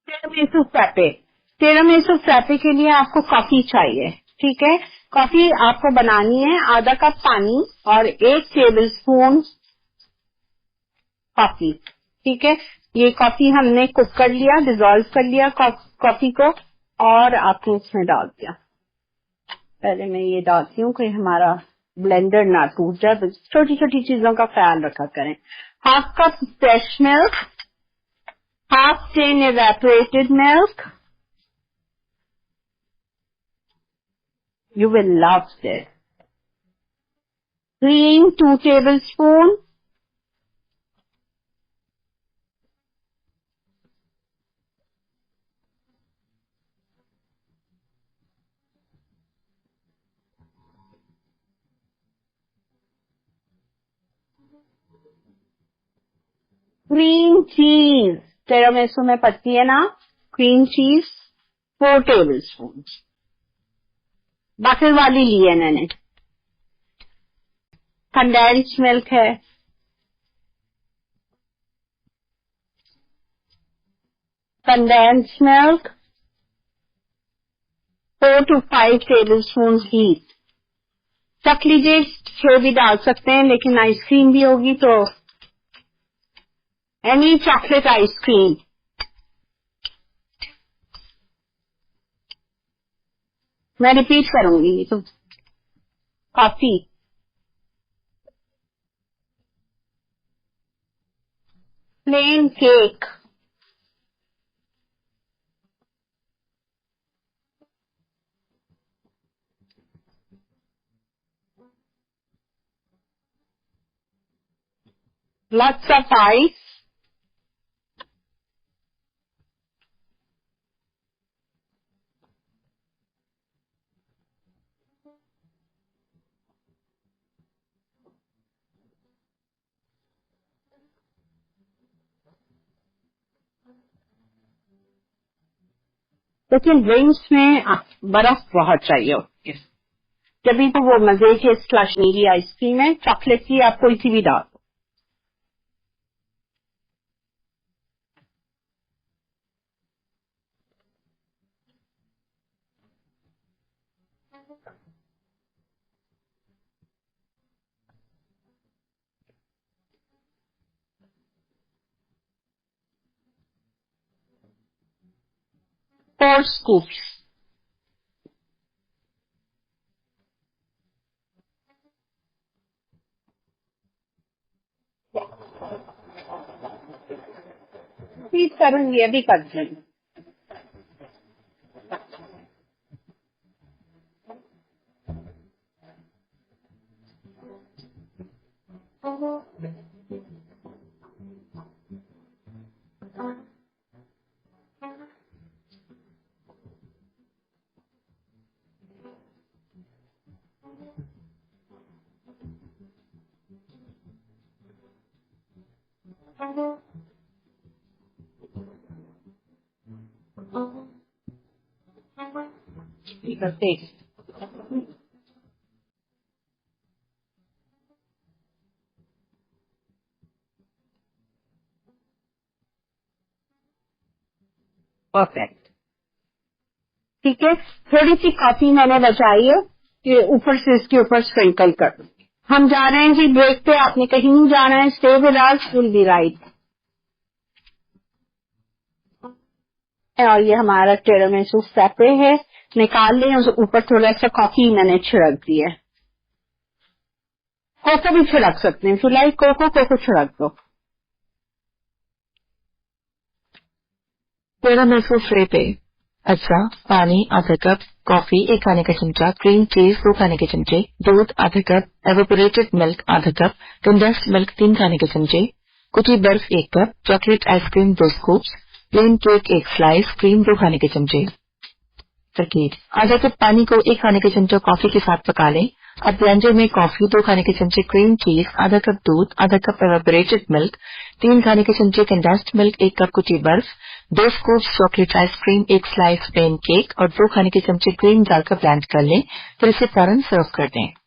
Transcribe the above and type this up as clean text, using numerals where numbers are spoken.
टिरामिसु फ्रैप्पे। टिरामिसु फ्रैप्पे के लिए आपको कॉफी चाहिए, ठीक है। कॉफी आपको बनानी है आधा कप पानी और 1 टेबल स्पून कॉफी, ठीक है। ये कॉफी हमने कुक कर लिया, डिजोल्व कर लिया कॉफी को और आपने इसमें डाल दिया। पहले मैं ये डालती हूँ कि हमारा ब्लेंडर ना टूट जाए, तो छोटी छोटी चीजों का ख्याल रखा करें। Half cup fresh milk, half tin evaporated milk. You will love this. Cream 2 tablespoons. Cream cheese tiramisu में पड़ती है ना, क्रीम चीज 4 टेबलस्पून। बटर वाली ली है मैंने। कंडेंस्ड मिल्क है, condensed milk 4 to 5 tablespoon heat. चख लीजिए, 6 भी डाल सकते हैं, लेकिन आइसक्रीम भी होगी तो एनी चॉकलेट आइसक्रीम। मैं रिपीट करूंगी तो coffee, plain cake, lots of ice, लेकिन ड्रिंक्स में बर्फ बहुत चाहिए होती है, जब तो वो मजे की स्लश नीली आइसक्रीम है। चॉकलेट की आप कोई सी भी डाल दो। Four scoops. रिपीट करूंगी, अभी कर दूंगी। टेस्ट परफेक्ट, ठीक है। थोड़ी सी कॉफी मैंने बचाई है कि ऊपर से इसके ऊपर स्प्रिंकल कर दूं। हम जा रहे हैं जी ब्रेक पे, आपने कहीं नहीं जाना है। Stay with us, will be right. और ये हमारा टिरामिसु फ्रैप्पे है, निकाल लें। उस ऊपर थोड़ा सा कॉफी मैंने छिड़क दिया है। कोको भी छिड़क सकते हैं, फिलहाल कोको छिड़क दो। टिरामिसु फ्रैप्पे। अच्छा, पानी आधा कप, कॉफी 1 खाने का चमचा, क्रीम चीज 2 खाने के चमचे, दूध आधा कप, एवोपरेटेड मिल्क आधा कप, कंडेंस्ड मिल्क 3 खाने के चमचे, कुटी बर्फ 1 cup, chocolate ice cream 2 scoops, plain cake 1 slice, cream 2 खाने के चमचे। तरकीब: आधा कप पानी को 1 खाने के चमचा कॉफी के साथ पका लें। अब ब्लेंडर में कॉफी, 2 खाने के चमचे क्रीम चीज, आधा कप दूध, आधा कप एवापोरेटेड मिल्क, 3 खाने के चमचे कंडेंस्ड मिल्क, 1 कप कुटी बर्फ, 2 scoops chocolate ice cream, 1 slice plain cake और 2 खाने के चमचे क्रीम डालकर ब्लेंड कर लें। फिर इसे फौरन सर्व कर दें।